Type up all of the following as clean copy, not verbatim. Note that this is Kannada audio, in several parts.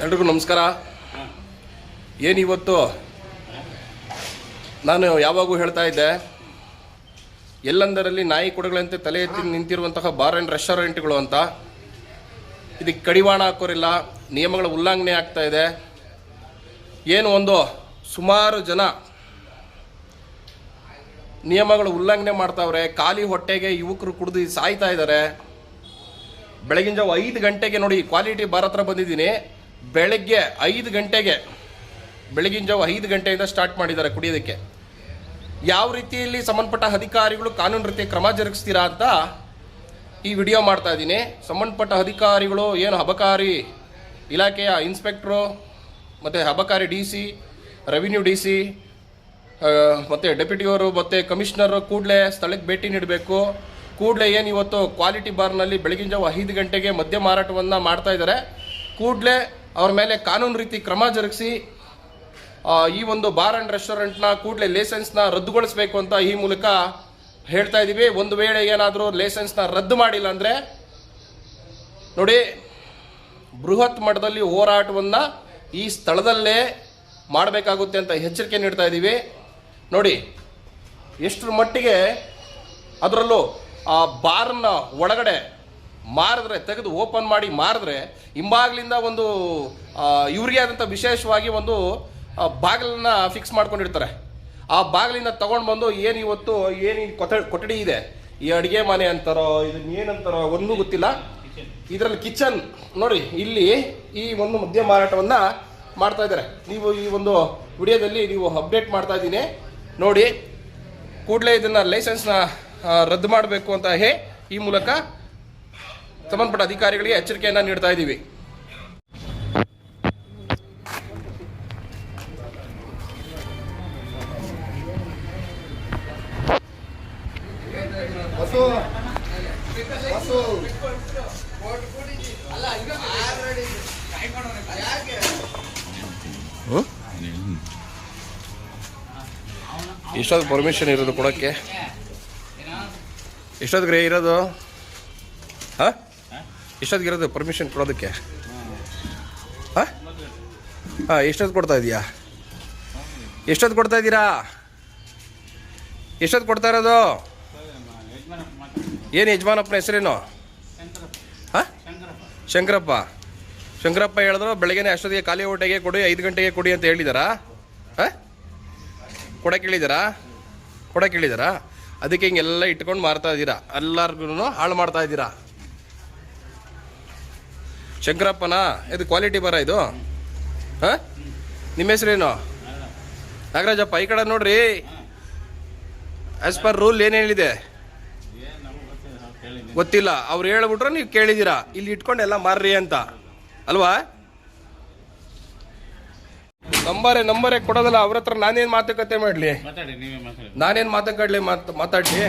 ಎಲ್ರಿಗೂ ನಮಸ್ಕಾರ. ಏನಿವತ್ತು ನಾನು ಯಾವಾಗೂ ಹೇಳ್ತಾ ಇದ್ದೆ, ಎಲ್ಲಂದರಲ್ಲಿ ನಾಯಿ ಕೊಡಗಳಂತೆ ತಲೆ ಎತ್ತಿ ನಿಂತಿರುವಂತಹ ಬಾರ್ ಆ್ಯಂಡ್ ರೆಸ್ಟೋರೆಂಟ್ಗಳು ಅಂತ. ಇದಕ್ಕೆ ಕಡಿವಾಣ ಹಾಕೋರಿಲ್ಲ, ನಿಯಮಗಳ ಉಲ್ಲಂಘನೆ ಆಗ್ತಾ ಇದೆ. ಏನು ಒಂದು ಸುಮಾರು ಜನ ನಿಯಮಗಳು ಉಲ್ಲಂಘನೆ ಮಾಡ್ತಾವ್ರೆ. ಖಾಲಿ ಹೊಟ್ಟೆಗೆ ಯುವಕರು ಕುಡಿದು ಸಾಯ್ತಾ ಇದ್ದಾರೆ. ಬೆಳಗಿನ ಜಾವ 5 ಗಂಟೆಗೆ ನೋಡಿ, ಕ್ವಾಲಿಟಿ ಬಾರ್ ಹತ್ರ ಬಂದಿದ್ದೀನಿ. ಬೆಳಗ್ಗೆ 5 ಗಂಟೆಗೆ, ಬೆಳಗಿನ ಜಾವ 5 ಗಂಟೆಯಿಂದ ಸ್ಟಾರ್ಟ್ ಮಾಡಿದ್ದಾರೆ ಕುಡಿಯೋದಕ್ಕೆ. ಯಾವ ರೀತಿಯಲ್ಲಿ ಸಂಬಂಧಪಟ್ಟ ಅಧಿಕಾರಿಗಳು ಕಾನೂನು ರೀತಿ ಕ್ರಮ ಜರುಗಿಸ್ತೀರಾ ಅಂತ ಈ ವಿಡಿಯೋ ಮಾಡ್ತಾ ಇದ್ದೀನಿ. ಸಂಬಂಧಪಟ್ಟ ಅಧಿಕಾರಿಗಳು ಏನು ಅಬಕಾರಿ ಇಲಾಖೆಯ ಇನ್ಸ್ಪೆಕ್ಟ್ರು ಮತ್ತು ಅಬಕಾರಿ DC, ರೆವಿನ್ಯೂ DC ಮತ್ತು ಡೆಪ್ಯೂಟಿಯವರು ಮತ್ತು ಕಮಿಷನರು ಕೂಡಲೇ ಸ್ಥಳಕ್ಕೆ ಭೇಟಿ ನೀಡಬೇಕು. ಕೂಡಲೇ ಏನು ಇವತ್ತು ಕ್ವಾಲಿಟಿ ಬಾರ್ನಲ್ಲಿ ಬೆಳಗಿನ ಜಾವ 5 ಗಂಟೆಗೆ ಮದ್ಯ ಮಾರಾಟವನ್ನು ಮಾಡ್ತಾ ಇದ್ದಾರೆ. ಕೂಡಲೇ ಅವ್ರ ಮೇಲೆ ಕಾನೂನು ರೀತಿ ಕ್ರಮ ಜರುಗಿಸಿ ಈ ಒಂದು ಬಾರ್ ಆ್ಯಂಡ್ ರೆಸ್ಟೋರೆಂಟ್ನ ಕೂಡಲೇ ಲೈಸೆನ್ಸ್ನ ರದ್ದುಗೊಳಿಸಬೇಕು ಅಂತ ಈ ಮೂಲಕ ಹೇಳ್ತಾ ಇದ್ದೀವಿ. ಒಂದು ವೇಳೆ ಏನಾದರೂ ಲೈಸೆನ್ಸ್ನ ರದ್ದು ಮಾಡಿಲ್ಲ ಅಂದರೆ ನೋಡಿ, ಬೃಹತ್ ಮಟ್ಟದಲ್ಲಿ ಹೋರಾಟವನ್ನು ಈ ಸ್ಥಳದಲ್ಲೇ ಮಾಡಬೇಕಾಗುತ್ತೆ ಅಂತ ಎಚ್ಚರಿಕೆ ನೀಡ್ತಾ ಇದ್ದೀವಿ. ನೋಡಿ ಎಷ್ಟರ ಮಟ್ಟಿಗೆ, ಅದರಲ್ಲೂ ಆ ಬಾರ್ನ ಒಳಗಡೆ ಮಾರಿದ್ರೆ, ತೆಗೆದು ಓಪನ್ ಮಾಡಿ ಮಾರಿದ್ರೆ, ಹಿಂಬಾಗ್ಲಿಂದ ಒಂದು ಇವರಿಗೆ ಆದಂಥ ವಿಶೇಷವಾಗಿ ಒಂದು ಬಾಗಿಲನ್ನ ಫಿಕ್ಸ್ ಮಾಡ್ಕೊಂಡಿರ್ತಾರೆ. ಆ ಬಾಗಿಲಿಂದ ತಗೊಂಡು ಬಂದು ಏನು ಇವತ್ತು ಏನು ಕೊಠಡಿ ಇದೆ, ಈ ಅಡುಗೆ ಮನೆ ಅಂತಾರೋ ಇದನ್ನ ಏನಂತಾರೋ ಒಂದೂ ಗೊತ್ತಿಲ್ಲ, ಇದರಲ್ಲಿ ಕಿಚನ್ ನೋಡಿ, ಇಲ್ಲಿ ಈ ಒಂದು ಮದ್ಯ ಮಾರಾಟವನ್ನು ಮಾಡ್ತಾ ಇದ್ದಾರೆ. ನೀವು ಈ ಒಂದು ವಿಡಿಯೋದಲ್ಲಿ ನೀವು ಅಪ್ಡೇಟ್ ಮಾಡ್ತಾ ಇದ್ದೀನಿ ನೋಡಿ. ಕೂಡಲೇ ಇದನ್ನು ಲೈಸೆನ್ಸ್ನ ರದ್ದು ಮಾಡಬೇಕು ಅಂತ ಈ ಮೂಲಕ ಸಂಬಂಧಪಟ್ಟ ಅಧಿಕಾರಿಗಳಿಗೆ ಎಚ್ಚರಿಕೆಯನ್ನು ನೀಡ್ತಾ ಇದ್ದೀವಿ. ಎಷ್ಟೊತ್ತು ಪರ್ಮಿಷನ್ ಇರೋದು ಕೊಡೋಕ್ಕೆ? ಎಷ್ಟೊತ್ತಿಗೆ ಇರೋದು? ಹಾಂ, ಎಷ್ಟೊತ್ತಿಗೆ ಇರೋದು ಪರ್ಮಿಷನ್ ಕೊಡೋದಕ್ಕೆ? ಹಾಂ ಹಾಂ, ಎಷ್ಟೊತ್ತು ಕೊಡ್ತಾ ಇದೀಯಾ? ಎಷ್ಟೊತ್ತು ಕೊಡ್ತಾ ಇದ್ದೀರಾ? ಎಷ್ಟೊತ್ತು ಕೊಡ್ತಾ ಇರೋದು? ಏನು ಯಜಮಾನಪ್ಪನ ಹೆಸರೇನು? ಹಾಂ, ಶಂಕರಪ್ಪ. ಶಂಕರಪ್ಪ ಹೇಳಿದ್ರು ಬೆಳಗ್ಗೆನೆ ಅಷ್ಟೊತ್ತಿಗೆ ಖಾಲಿ ಹೊಟ್ಟೆಗೆ ಕೊಡಿ, 5 ಗಂಟೆಗೆ ಕೊಡಿ ಅಂತ ಹೇಳಿದಾರಾ? ಹಾಂ, ಕೊಡಕ್ಕೆ ಹೇಳಿದಾರಾ? ಅದಕ್ಕೆ ಹಿಂಗೆಲ್ಲ ಇಟ್ಕೊಂಡು ಮಾರ್ತಾ ಇದ್ದೀರಾ, ಎಲ್ಲರಿಗೂ ಹಾಳು ಮಾಡ್ತಾ ಇದ್ದೀರಾ. ಶಂಕರಪ್ಪನಾ ಇದು ಕ್ವಾಲಿಟಿ ಬಾರ ಇದು? ಹಾಂ, ನಿಮ್ಮ ಹೆಸರೇನು? ನಾಗರಾಜಪ್ಪ. ಈ ಕಡೆ ನೋಡ್ರಿ, ಆಸ್ ಪರ್ ರೂಲ್ ಏನು ಹೇಳಿದೆ ಗೊತ್ತಿಲ್ಲ, ಅವ್ರು ಹೇಳ್ಬಿಟ್ರೆ ನೀವು ಕೇಳಿದ್ದೀರಾ, ಇಲ್ಲಿ ಇಟ್ಕೊಂಡು ಎಲ್ಲ ಮಾರ್ರಿ ಅಂತ ಅಲ್ವಾ? ನಂಬರೇ ಕೊಡೋದಲ್ಲ ಅವ್ರ ಹತ್ರ. ನಾನೇನು ಮಾತುಕತೆ ಮಾಡಲಿ? ನಾನೇನು ಮಾತಾಡಲಿ? ಮಾತಾಡಲಿ.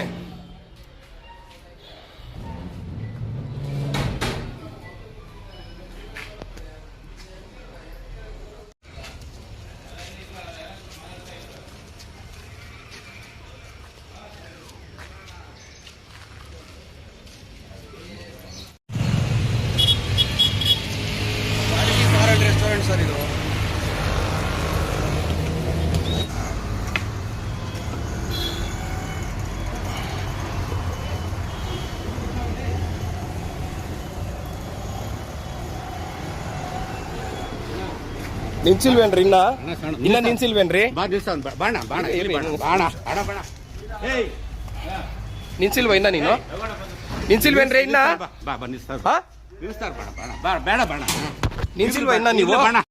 ರೆಸ್ಟೋರೆಂಟ್ ಸರ್ ಇದು. ನಿನ್ಸಿಲ್ವೇನ್ರಿ? ಇನ್ನ ನಿನ್ಸಿಲ್ವೇನ್ರಿ? ನಿನ್ಸಿಲ್ವಾ ಇನ್ನ? ನೀನು ನಿನ್ಸಿಲ್ವೇನ್ರಿ ಇನ್ನ? ನಿನ್ಸಿಲ್ವಾ ಇನ್ನ ನೀವು?